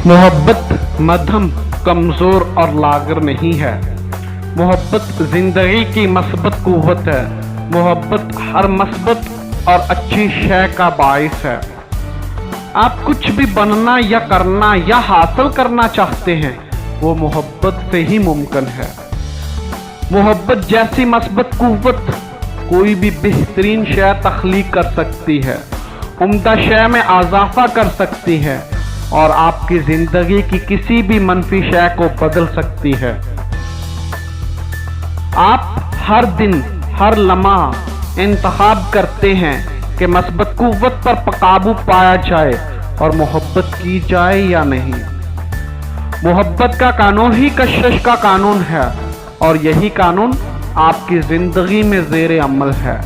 मोहब्बत मध्यम, कमजोर और लागर नहीं है। मोहब्बत जिंदगी की मस्बत कुव्वत है। मोहब्बत हर मस्बत और अच्छी शय का बाइस है। आप कुछ भी बनना या करना या हासिल करना चाहते हैं, वो मोहब्बत से ही मुमकिन है। मोहब्बत जैसी मस्बत कुव्वत कोई भी बेहतरीन शय तख्लीक कर सकती है, उम्दा शय में इजाफा कर सकती है और आपकी जिंदगी की किसी भी मनफी शय को बदल सकती है। आप हर दिन हर लम्हा इंतखाब करते हैं कि मस्बत कुव्वत पर काबू पाया जाए और मोहब्बत की जाए या नहीं। मोहब्बत का कानून ही कशिश का कानून है और यही कानून आपकी जिंदगी में ज़ेरे अमल है।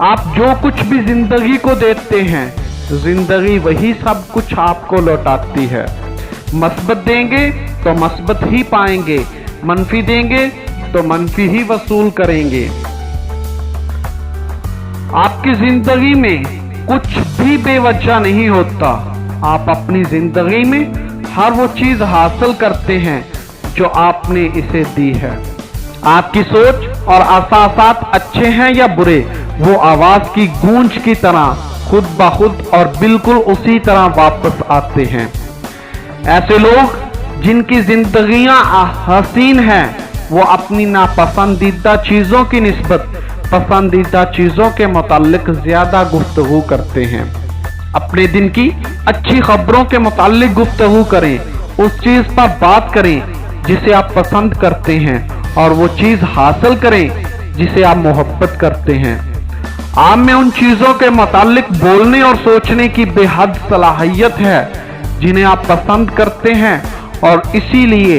आप जो कुछ भी जिंदगी को देते हैं, जिंदगी वही सब कुछ आपको लौटाती है। मस्बत देंगे तो मस्बत ही पाएंगे, मनफी देंगे तो मनफी ही वसूल करेंगे। आपकी जिंदगी में कुछ भी बेवजह नहीं होता। आप अपनी जिंदगी में हर वो चीज हासिल करते हैं जो आपने इसे दी है। आपकी सोच और अहसासात अच्छे हैं या बुरे, वो आवाज की गूंज की तरह खुद ब खुद और बिल्कुल उसी तरह वापस आते हैं। ऐसे लोग जिनकी जिंदगियां हसीन हैं, वो अपनी नापसंदीदा चीजों की निस्बत पसंदीदा चीजों के मुताल्लिक ज्यादा गुफ्तगू करते हैं। अपने दिन की अच्छी खबरों के मुताल्लिक गुफ्तगू करें, उस चीज पर बात करें जिसे आप पसंद करते हैं और वो चीज हासिल करें जिसे आप मोहब्बत करते हैं। आप में उन चीजों के मुताल्लिक बोलने और सोचने की बेहद सलाहियत है जिन्हें आप पसंद करते हैं और इसीलिए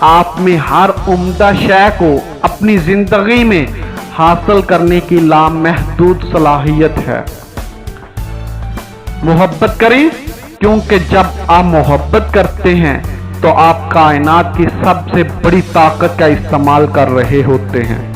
आप में हर उम्दा शय को अपनी जिंदगी में हासिल करने की लामहदूद सलाहियत है। मोहब्बत करें, क्योंकि जब आप मोहब्बत करते हैं तो आप कायनात की सबसे बड़ी ताकत का इस्तेमाल कर रहे होते हैं।